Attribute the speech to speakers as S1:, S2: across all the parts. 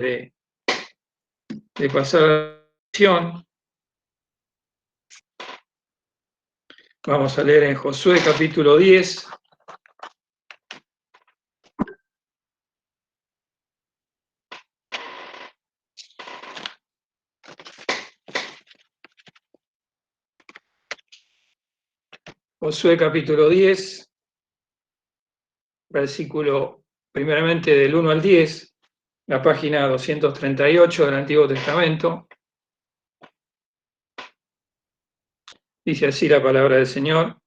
S1: de pasar a la lección, vamos a leer en Josué capítulo 10. Josué capítulo 10, versículo primeramente del 1 al 10, la página 238 del Antiguo Testamento. Dice así la palabra del Señor.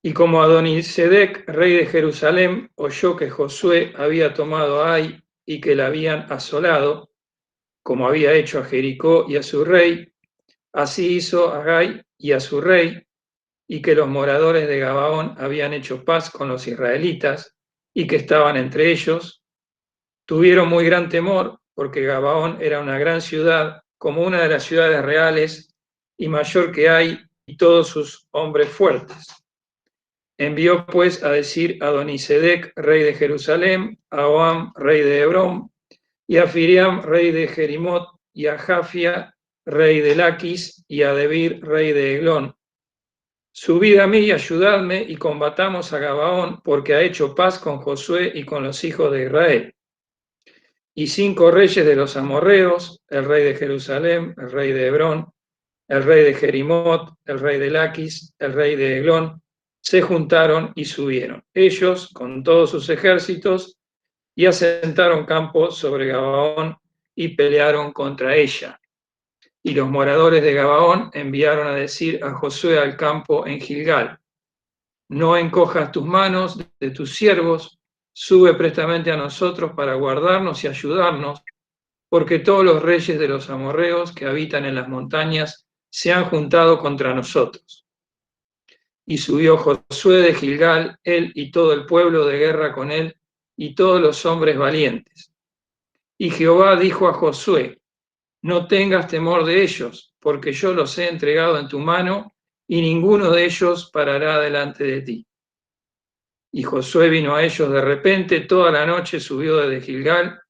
S1: Y como Adonisedec, rey de Jerusalén, oyó que Josué había tomado a Ai y que la habían asolado, como había hecho a Jericó y a su rey, así hizo a Gai y a su rey, y que los moradores de Gabaón habían hecho paz con los israelitas y que estaban entre ellos, tuvieron muy gran temor, porque Gabaón era una gran ciudad, como una de las ciudades reales, y mayor que Ai, y todos sus hombres fuertes. Envió pues a decir a Adonisedec, rey de Jerusalén, a Oam, rey de Hebrón, y a Firiam, rey de Jerimot, y a Jafia, rey de Laquis, y a Debir, rey de Eglón. Subid a mí y ayudadme, y combatamos a Gabaón, porque ha hecho paz con Josué y con los hijos de Israel. Y 5 reyes de los amorreos, el rey de Jerusalén, el rey de Hebrón, el rey de Jerimot, el rey de Laquis, el rey de Eglón, se juntaron y subieron, ellos con todos sus ejércitos, y asentaron campo sobre Gabaón y pelearon contra ella. Y los moradores de Gabaón enviaron a decir a Josué al campo en Gilgal: no encojas tus manos de tus siervos, sube prestamente a nosotros para guardarnos y ayudarnos, porque todos los reyes de los amorreos que habitan en las montañas se han juntado contra nosotros. Y subió Josué de Gilgal, él y todo el pueblo de guerra con él, y todos los hombres valientes. Y Jehová dijo a Josué: no tengas temor de ellos, porque yo los he entregado en tu mano, y ninguno de ellos parará delante de ti. Y Josué vino a ellos de repente, toda la noche subió desde Gilgal,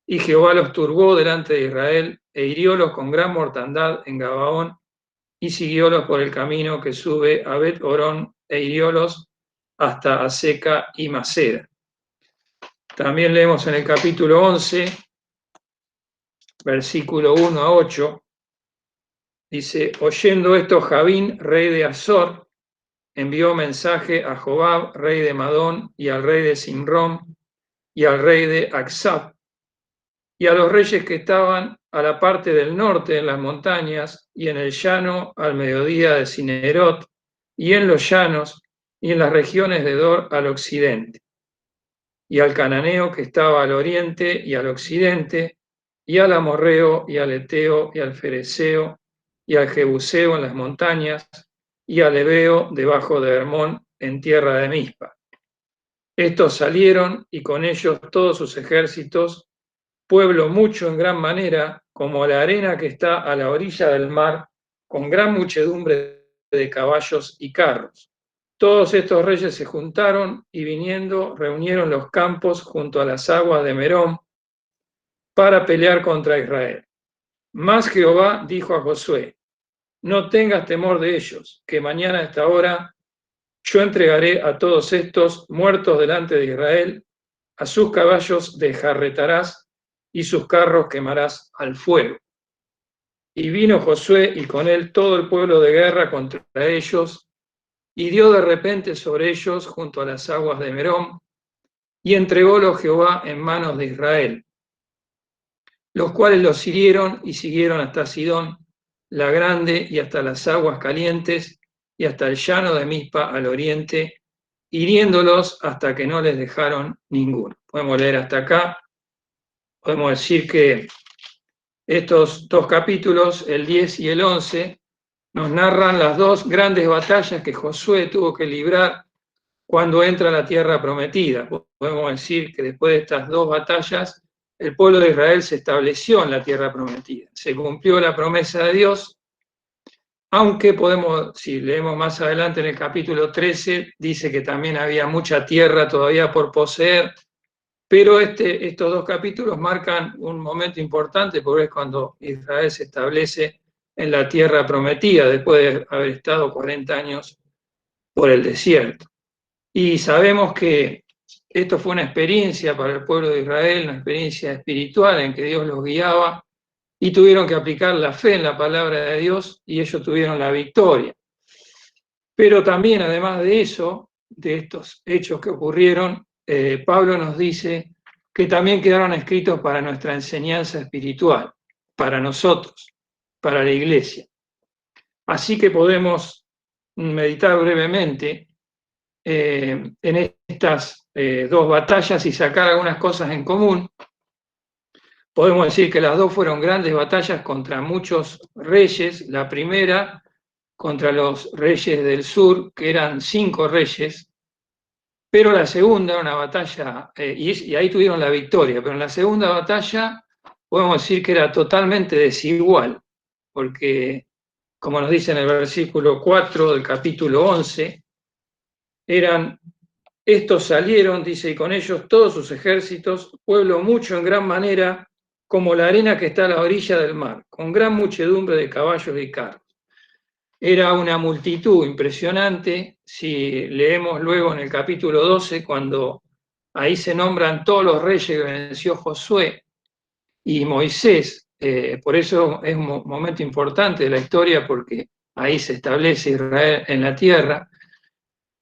S1: y Jehová los turbó delante de Israel, e hiriólos con gran mortandad en Gabaón, y siguiólos por el camino que sube a Bet-Horón, e hiriólos hasta Aseca y Maceda. También leemos en el capítulo 11, versículo 1 a 8, dice: oyendo esto, Javín, rey de Azor, envió mensaje a Jobab, rey de Madón, y al rey de Simrón, y al rey de Aksab, y a los reyes que estaban a la parte del norte en las montañas, y en el llano al mediodía de Cinerot, y en los llanos, y en las regiones de Dor al occidente, y al cananeo que estaba al oriente y al occidente, y al amorreo, y al eteo, y al fereceo, y al jebuseo en las montañas, y al ebeo debajo de Hermón en tierra de Mispa. Estos salieron, y con ellos todos sus ejércitos, pueblo mucho en gran manera, como la arena que está a la orilla del mar, con gran muchedumbre de caballos y carros. Todos estos reyes se juntaron y viniendo reunieron los campos junto a las aguas de Merón para pelear contra Israel. Mas Jehová dijo a Josué: no tengas temor de ellos, que mañana a esta hora yo entregaré a todos estos muertos delante de Israel, a sus caballos desjarretarás y sus carros quemarás al fuego. Y vino Josué y con él todo el pueblo de guerra contra ellos, y dio de repente sobre ellos junto a las aguas de Merón, y entrególos Jehová en manos de Israel, los cuales los hirieron y siguieron hasta Sidón la grande y hasta las aguas calientes y hasta el llano de Mispa al oriente, hiriéndolos hasta que no les dejaron ninguno. Podemos leer hasta acá. Podemos decir que estos 2 capítulos, el 10 y el 11, nos narran las 2 grandes batallas que Josué tuvo que librar cuando entra a la tierra prometida. Podemos decir que después de estas 2 batallas, el pueblo de Israel se estableció en la tierra prometida. Se cumplió la promesa de Dios, aunque podemos, si leemos más adelante en el capítulo 13, dice que también había mucha tierra todavía por poseer, Pero estos dos capítulos marcan un momento importante porque es cuando Israel se establece en la tierra prometida, después de haber estado 40 años por el desierto. Y sabemos que esto fue una experiencia para el pueblo de Israel, una experiencia espiritual en que Dios los guiaba y tuvieron que aplicar la fe en la palabra de Dios y ellos tuvieron la victoria. Pero también, además de eso, de estos hechos que ocurrieron, Pablo nos dice que también quedaron escritos para nuestra enseñanza espiritual, para nosotros, para la iglesia. Así que podemos meditar brevemente en estas dos batallas y sacar algunas cosas en común. Podemos decir que las dos fueron grandes batallas contra muchos reyes. La primera contra los reyes del sur, que eran 5 reyes, pero la segunda, una batalla, y ahí tuvieron la victoria, pero en la segunda batalla podemos decir que era totalmente desigual, porque, como nos dice en el versículo 4 del capítulo 11, estos salieron, dice, y con ellos todos sus ejércitos, pueblo mucho en gran manera, como la arena que está a la orilla del mar, con gran muchedumbre de caballos y carros. Era una multitud impresionante. Si leemos luego en el capítulo 12, cuando ahí se nombran todos los reyes que venció Josué y Moisés, por eso es un momento importante de la historia, porque ahí se establece Israel en la tierra.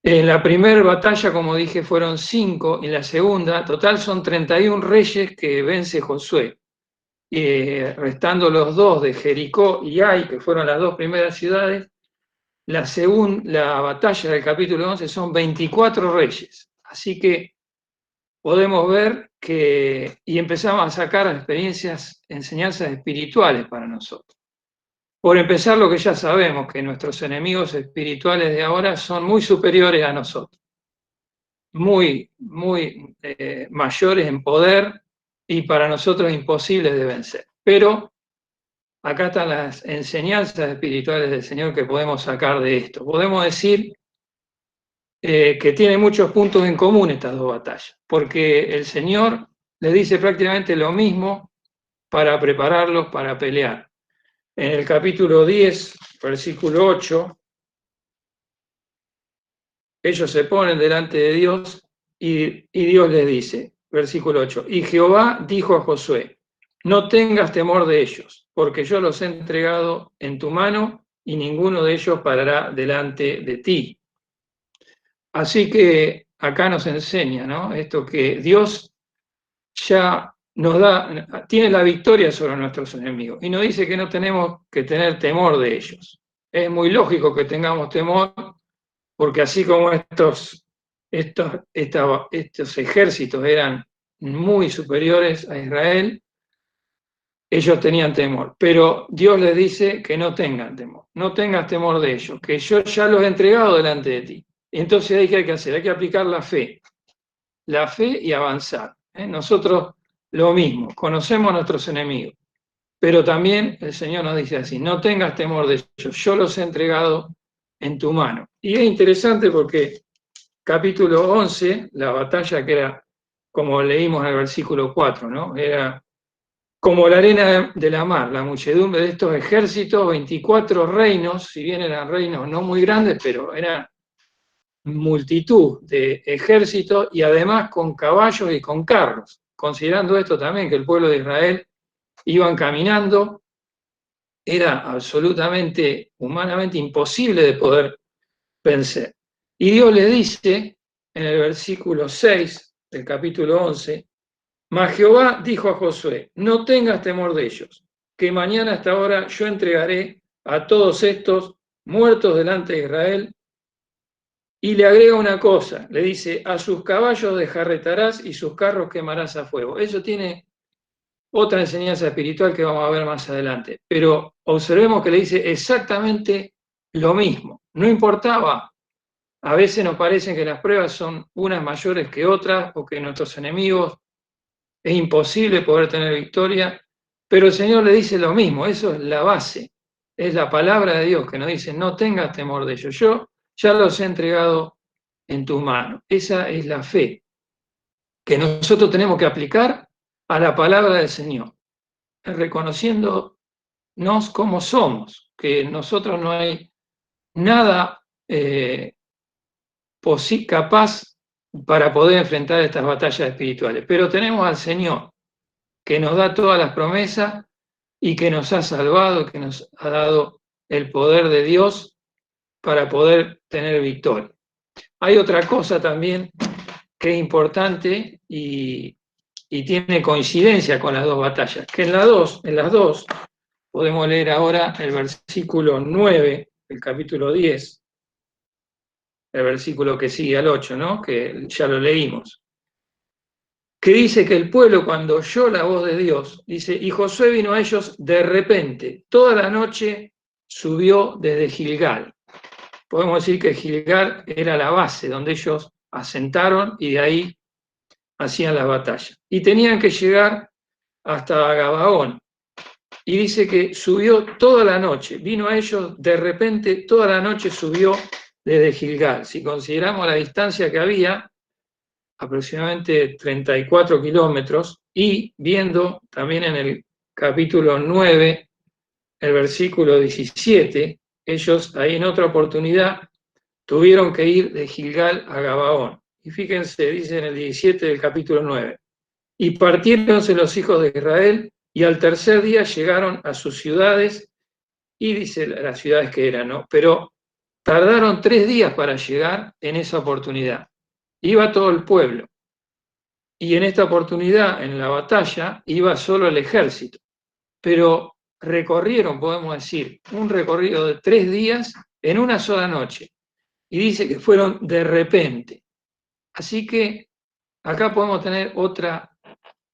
S1: En la primera batalla, como dije, fueron 5, y en la segunda, total son 31 reyes que vence Josué, restando los 2 de Jericó y Ai, que fueron las 2 primeras ciudades. La batalla del capítulo 11 son 24 reyes. Así que podemos ver que, y empezamos a sacar experiencias, enseñanzas espirituales para nosotros. Por empezar, lo que ya sabemos, que nuestros enemigos espirituales de ahora son muy superiores a nosotros, muy mayores en poder y para nosotros imposibles de vencer. Pero acá están las enseñanzas espirituales del Señor que podemos sacar de esto. Podemos decir que tiene muchos puntos en común estas dos batallas, porque el Señor les dice prácticamente lo mismo para prepararlos para pelear. En el capítulo 10, versículo 8, ellos se ponen delante de Dios y Dios les dice, versículo 8, y Jehová dijo a Josué, no tengas temor de ellos, porque yo los he entregado en tu mano y ninguno de ellos parará delante de ti. Así que acá nos enseña, ¿no?, esto, que Dios ya nos tiene la victoria sobre nuestros enemigos y nos dice que no tenemos que tener temor de ellos. Es muy lógico que tengamos temor, porque así como estos ejércitos eran muy superiores a Israel, ellos tenían temor. Pero Dios les dice que no tengan temor, no tengas temor de ellos, que yo ya los he entregado delante de ti. Y entonces ¿qué hay que hacer? Hay que aplicar la fe y avanzar. Nosotros lo mismo, conocemos a nuestros enemigos, pero también el Señor nos dice así, no tengas temor de ellos, yo los he entregado en tu mano. Y es interesante porque capítulo 11, la batalla que era, como leímos en el versículo 4, ¿no?, era como la arena de la mar, la muchedumbre de estos ejércitos, 24 reinos, si bien eran reinos no muy grandes, pero eran multitud de ejércitos y además con caballos y con carros. Considerando esto también, que el pueblo de Israel iban caminando, era absolutamente, humanamente imposible de poder vencer. Y Dios le dice en el versículo 6 del capítulo 11, mas Jehová dijo a Josué, no tengas temor de ellos, que mañana a esta hora yo entregaré a todos estos muertos delante de Israel. Y le agrega una cosa, le dice, a sus caballos desjarretarás y sus carros quemarás a fuego. Eso tiene otra enseñanza espiritual que vamos a ver más adelante. Pero observemos que le dice exactamente lo mismo. No importaba, a veces nos parece que las pruebas son unas mayores que otras, o que nuestros enemigos es imposible poder tener victoria, pero el Señor le dice lo mismo, eso es la base, es la palabra de Dios que nos dice, no tengas temor de ellos, yo ya los he entregado en tu mano. Esa es la fe, que nosotros tenemos que aplicar a la palabra del Señor, reconociéndonos como somos, que nosotros no hay nada capaz para poder enfrentar estas batallas espirituales. Pero tenemos al Señor, que nos da todas las promesas y que nos ha salvado, que nos ha dado el poder de Dios para poder tener victoria. Hay otra cosa también que es importante y tiene coincidencia con las dos batallas, que en las dos, podemos leer ahora el versículo 9 del capítulo 10, el versículo que sigue al 8, ¿no? Que ya lo leímos, que dice que el pueblo, cuando oyó la voz de Dios, dice, y Josué vino a ellos de repente, toda la noche subió desde Gilgal. Podemos decir que Gilgal era la base donde ellos asentaron y de ahí hacían las batallas. Y tenían que llegar hasta Gabaón. Y dice que subió toda la noche, vino a ellos de repente, toda la noche subió desde Gilgal. Si consideramos la distancia que había, aproximadamente 34 kilómetros, y viendo también en el capítulo 9, el versículo 17, ellos ahí en otra oportunidad tuvieron que ir de Gilgal a Gabaón. Y fíjense, dice en el 17 del capítulo 9, y partiéronse los hijos de Israel, y al tercer día llegaron a sus ciudades, y dice las ciudades que eran, ¿no? Pero tardaron 3 días para llegar en esa oportunidad. Iba todo el pueblo. Y en esta oportunidad, en la batalla, iba solo el ejército. Pero recorrieron, podemos decir, un recorrido de 3 días en una sola noche. Y dice que fueron de repente. Así que acá podemos tener otra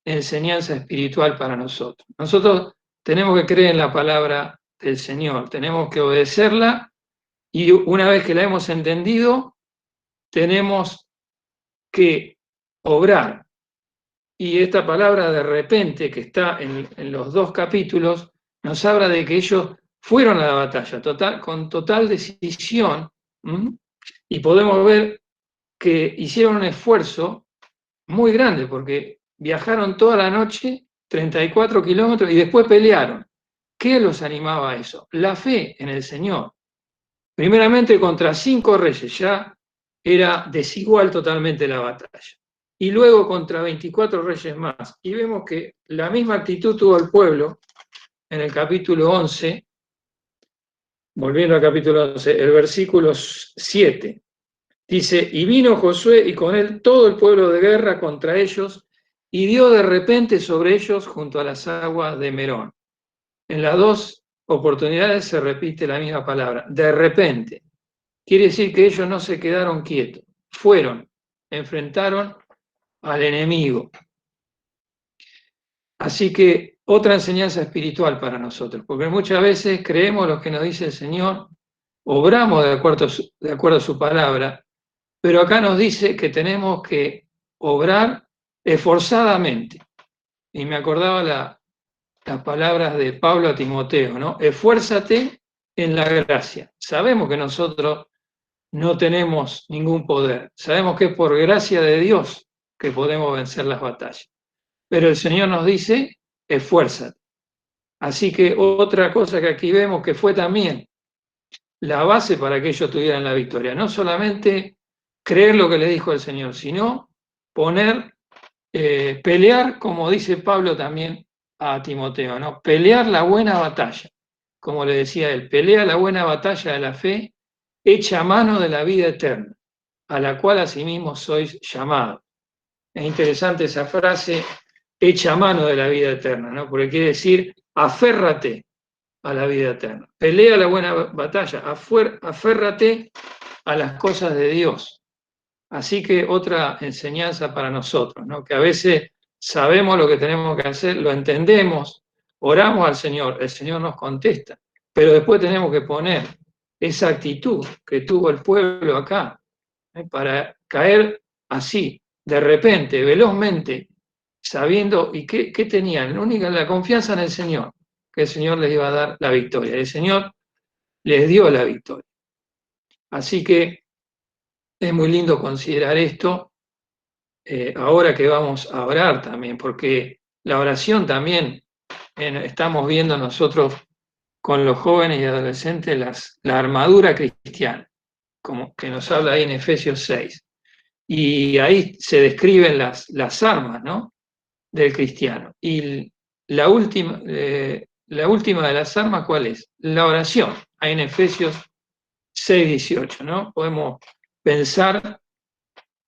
S1: enseñanza espiritual para nosotros. Nosotros tenemos que creer en la palabra del Señor, tenemos que obedecerla y una vez que la hemos entendido, tenemos que obrar. Y esta palabra de repente que está en los dos capítulos nos habla de que ellos fueron a la batalla con total decisión, y podemos ver que hicieron un esfuerzo muy grande porque viajaron toda la noche, 34 kilómetros, y después pelearon. ¿Qué los animaba a eso? La fe en el Señor. Primeramente contra 5 reyes, ya era desigual totalmente la batalla. Y luego contra 24 reyes más. Y vemos que la misma actitud tuvo el pueblo en el capítulo 11, volviendo al capítulo 11, el versículo 7. Dice, y vino Josué y con él todo el pueblo de guerra contra ellos, y dio de repente sobre ellos junto a las aguas de Merón. En las dos oportunidades se repite la misma palabra, de repente. Quiere decir que ellos no se quedaron quietos, fueron, enfrentaron al enemigo. Así que otra enseñanza espiritual para nosotros, porque muchas veces creemos lo que nos dice el Señor, obramos de acuerdo a su palabra, pero acá nos dice que tenemos que obrar esforzadamente. Y me acordaba las palabras de Pablo a Timoteo, ¿no? Esfuérzate en la gracia. Sabemos que nosotros no tenemos ningún poder. Sabemos que es por gracia de Dios que podemos vencer las batallas. Pero el Señor nos dice, esfuérzate. Así que otra cosa que aquí vemos que fue también la base para que ellos tuvieran la victoria. No solamente creer lo que le dijo el Señor, sino pelear, como dice Pablo también a Timoteo, ¿no? Pelear la buena batalla. Como le decía él, pelea la buena batalla de la fe, hecha mano de la vida eterna, a la cual asimismo sois llamados. Es interesante esa frase, hecha mano de la vida eterna, ¿no? Porque quiere decir, aférrate a la vida eterna. Pelea la buena batalla, aférrate a las cosas de Dios. Así que otra enseñanza para nosotros, ¿no? Que a veces sabemos lo que tenemos que hacer, lo entendemos, oramos al Señor, el Señor nos contesta, pero después tenemos que poner esa actitud que tuvo el pueblo acá, para caer así, de repente, velozmente, sabiendo, ¿y qué tenían? La confianza en el Señor, que el Señor les iba a dar la victoria. El Señor les dio la victoria. Así que es muy lindo considerar esto ahora que vamos a orar también, porque la oración también estamos viendo nosotros con los jóvenes y adolescentes la armadura cristiana, como que nos habla ahí en Efesios 6. Y ahí se describen las armas, ¿no?, del cristiano. Y la última de las armas, ¿cuál es? La oración, ahí en Efesios 6:18, ¿no? Podemos pensar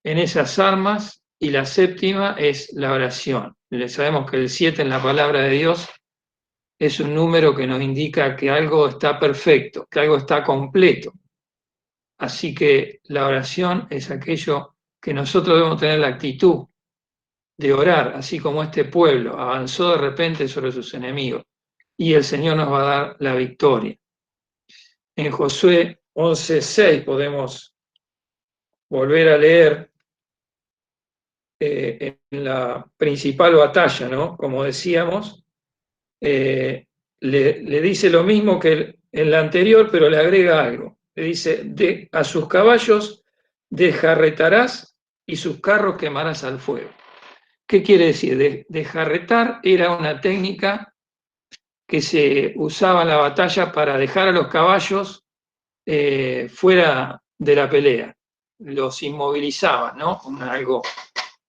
S1: en esas armas y la séptima es la oración. Sabemos que el 7 en la palabra de Dios es un número que nos indica que algo está perfecto, que algo está completo. Así que la oración es aquello que nosotros debemos tener la actitud de orar, así como este pueblo avanzó de repente sobre sus enemigos, y el Señor nos va a dar la victoria. En Josué 11:6 podemos volver a leer en la principal batalla, ¿no? Como decíamos, le dice lo mismo que en la anterior, pero le agrega algo. Le dice, a sus caballos desjarretarás y sus carros quemarás al fuego. ¿Qué quiere decir? Desjarretar era una técnica que se usaba en la batalla para dejar a los caballos fuera de la pelea. Los inmovilizaban, ¿no? Algo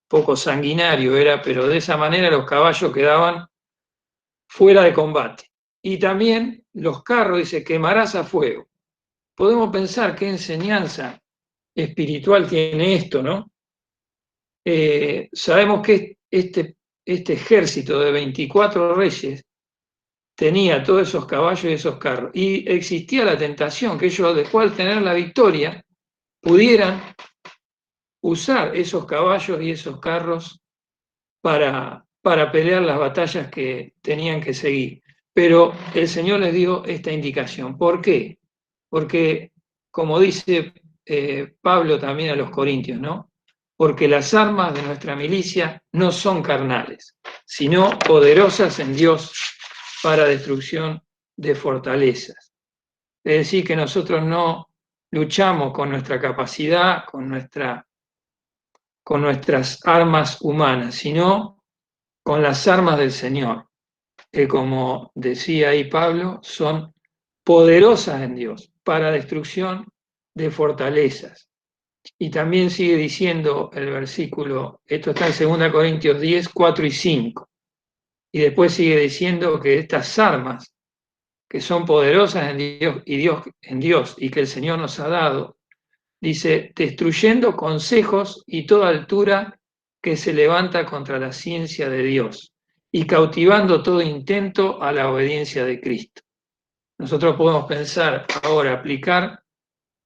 S1: poco sanguinario era, pero de esa manera los caballos quedaban fuera de combate. Y también los carros, dice, quemarás a fuego. Podemos pensar qué enseñanza espiritual tiene esto, ¿no? Sabemos que este ejército de 24 reyes tenía todos esos caballos y esos carros. Y existía la tentación que ellos, después de tener la victoria, pudieran usar esos caballos y esos carros para pelear las batallas que tenían que seguir. Pero el Señor les dio esta indicación. ¿Por qué? Porque, como dice Pablo también a los Corintios, ¿no? Porque las armas de nuestra milicia no son carnales, sino poderosas en Dios para destrucción de fortalezas. Es decir, que nosotros no luchamos con nuestra capacidad, con nuestras armas humanas, sino con las armas del Señor, que como decía ahí Pablo, son poderosas en Dios para destrucción de fortalezas. Y también sigue diciendo el versículo, esto está en 2 Corintios 10, 4 y 5, y después sigue diciendo que estas armas que son poderosas en Dios y que el Señor nos ha dado, dice, destruyendo consejos y toda altura que se levanta contra la ciencia de Dios y cautivando todo intento a la obediencia de Cristo. Nosotros podemos pensar ahora, aplicar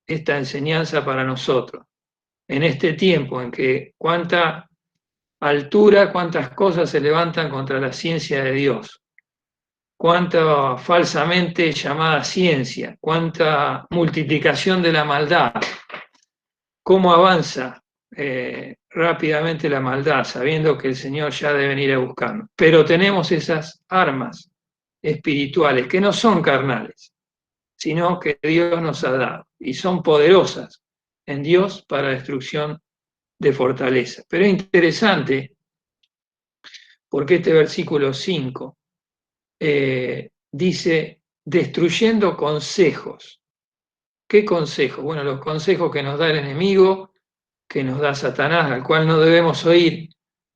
S1: esta enseñanza para nosotros, en este tiempo en que cuánta altura, cuántas cosas se levantan contra la ciencia de Dios, cuánta falsamente llamada ciencia, cuánta multiplicación de la maldad, cómo avanza rápidamente la maldad, sabiendo que el Señor ya debe venir a buscarnos. Pero tenemos esas armas espirituales que no son carnales, sino que Dios nos ha dado y son poderosas en Dios para destrucción de fortaleza. Pero es interesante porque este versículo 5 dice, destruyendo consejos. ¿Qué consejos? Bueno, los consejos que nos da el enemigo, que nos da Satanás, al cual no debemos oír,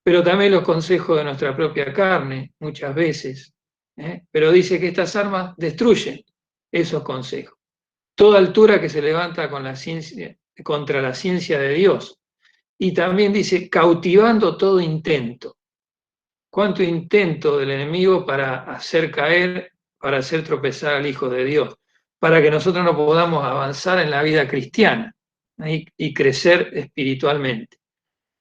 S1: pero también los consejos de nuestra propia carne, muchas veces. Pero dice que estas armas destruyen esos consejos. Toda altura que se levanta con la ciencia, contra la ciencia de Dios. Y también dice, cautivando todo intento. ¿Cuánto intento del enemigo para hacer caer, para hacer tropezar al Hijo de Dios? Para que nosotros no podamos avanzar en la vida cristiana y crecer espiritualmente.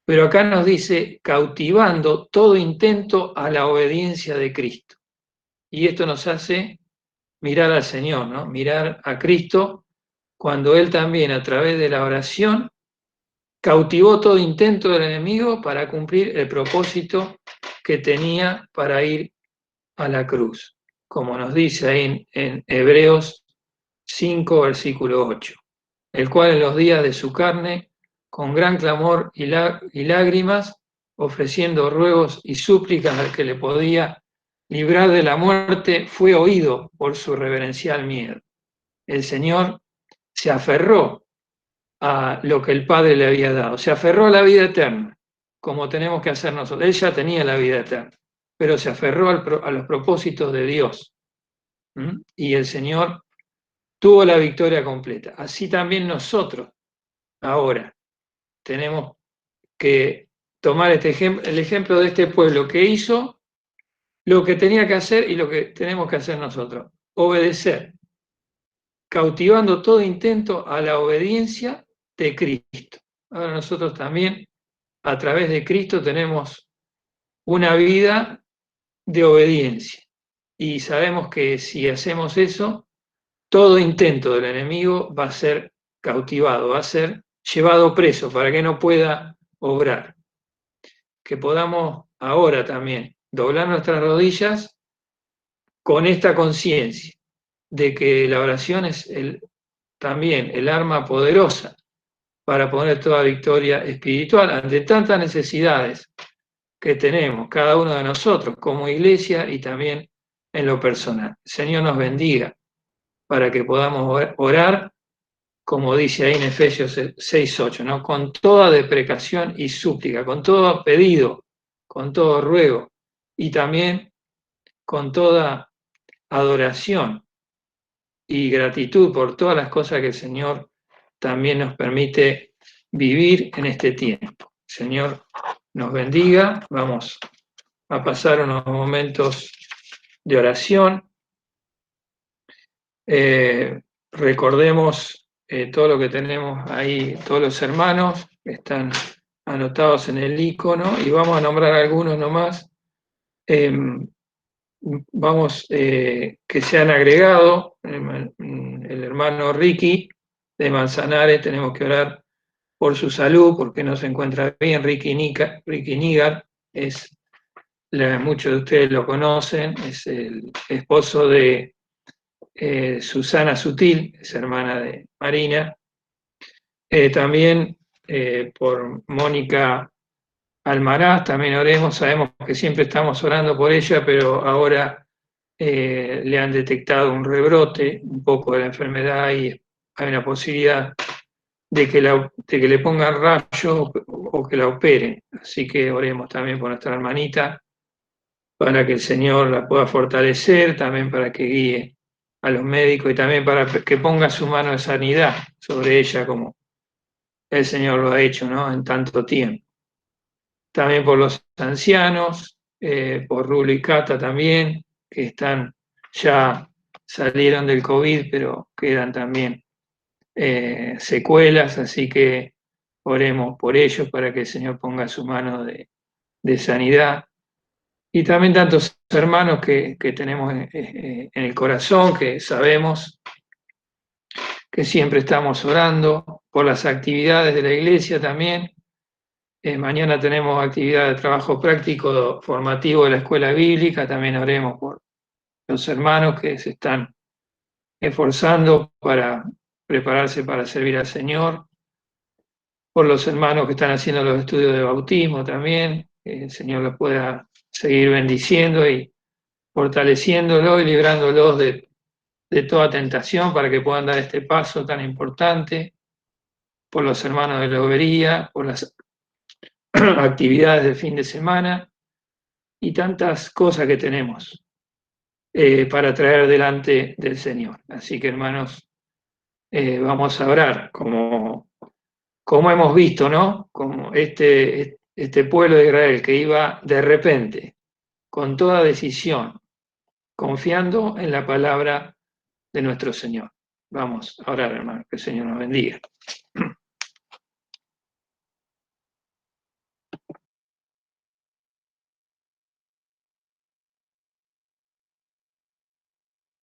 S1: Pero acá nos dice, cautivando todo intento a la obediencia de Cristo. Y esto nos hace mirar al Señor, ¿no? Mirar a Cristo cuando Él también, a través de la oración, cautivó todo intento del enemigo para cumplir el propósito que tenía para ir a la cruz, como nos dice ahí en Hebreos 5, versículo 8, el cual en los días de su carne, con gran clamor y lágrimas, ofreciendo ruegos y súplicas al que le podía librar de la muerte, fue oído por su reverencial miedo. El Señor se aferró a lo que el Padre le había dado, se aferró a la vida eterna, como tenemos que hacer nosotros. Él ya tenía la vida eterna, pero se aferró a los propósitos de Dios. Y el Señor tuvo la victoria completa. Así también nosotros ahora tenemos que tomar el ejemplo de este pueblo que hizo lo que tenía que hacer y lo que tenemos que hacer nosotros, obedecer, cautivando todo intento a la obediencia de Cristo. Ahora nosotros también, a través de Cristo, tenemos una vida de obediencia. Y sabemos que si hacemos eso, todo intento del enemigo va a ser cautivado, va a ser llevado preso para que no pueda obrar. Que podamos ahora también doblar nuestras rodillas con esta conciencia de que la oración es también el arma poderosa para poner toda victoria espiritual ante tantas necesidades que tenemos cada uno de nosotros como iglesia y también en lo personal. El Señor nos bendiga para que podamos orar, como dice ahí en Efesios 6:8, ¿no? Con toda deprecación y súplica, con todo pedido, con todo ruego y también con toda adoración y gratitud por todas las cosas que el Señor también nos permite vivir en este tiempo. Señor nos bendiga. Vamos a pasar unos momentos de oración. Recordemos todo lo que tenemos ahí, todos los hermanos que están anotados en el icono, y vamos a nombrar algunos nomás. Vamos, que se han agregado, el hermano Ricky de Manzanares, tenemos que orar por su salud, porque no se encuentra bien. Ricky Nígar, muchos de ustedes lo conocen, es el esposo de Susana Sutil, es hermana de Marina. También por Mónica Almaraz, también oremos, sabemos que siempre estamos orando por ella, pero ahora le han detectado un rebrote un poco de la enfermedad y hay una posibilidad de que le pongan rayos o que la operen. Así que oremos también por nuestra hermanita, para que el Señor la pueda fortalecer, también para que guíe a los médicos y también para que ponga su mano de sanidad sobre ella, como el Señor lo ha hecho, ¿no?, en tanto tiempo. También por los ancianos, por Rulo y Cata también, que ya salieron del COVID, pero quedan también secuelas, así que oremos por ellos para que el Señor ponga su mano de sanidad. Y también tantos hermanos que tenemos en el corazón, que sabemos que siempre estamos orando por las actividades de la iglesia también. Mañana tenemos actividad de trabajo práctico formativo de la escuela bíblica, también oremos por los hermanos que se están esforzando para prepararse para servir al Señor, por los hermanos que están haciendo los estudios de bautismo también, que el Señor los pueda seguir bendiciendo y fortaleciéndolos y librándolos de toda tentación para que puedan dar este paso tan importante, por los hermanos de la Lobería, por las actividades del fin de semana y tantas cosas que tenemos para traer delante del Señor. Así que, hermanos, vamos a orar como hemos visto, ¿no? Como este pueblo de Israel que iba de repente, con toda decisión, confiando en la palabra de nuestro Señor. Vamos a orar, hermanos, que el Señor nos bendiga.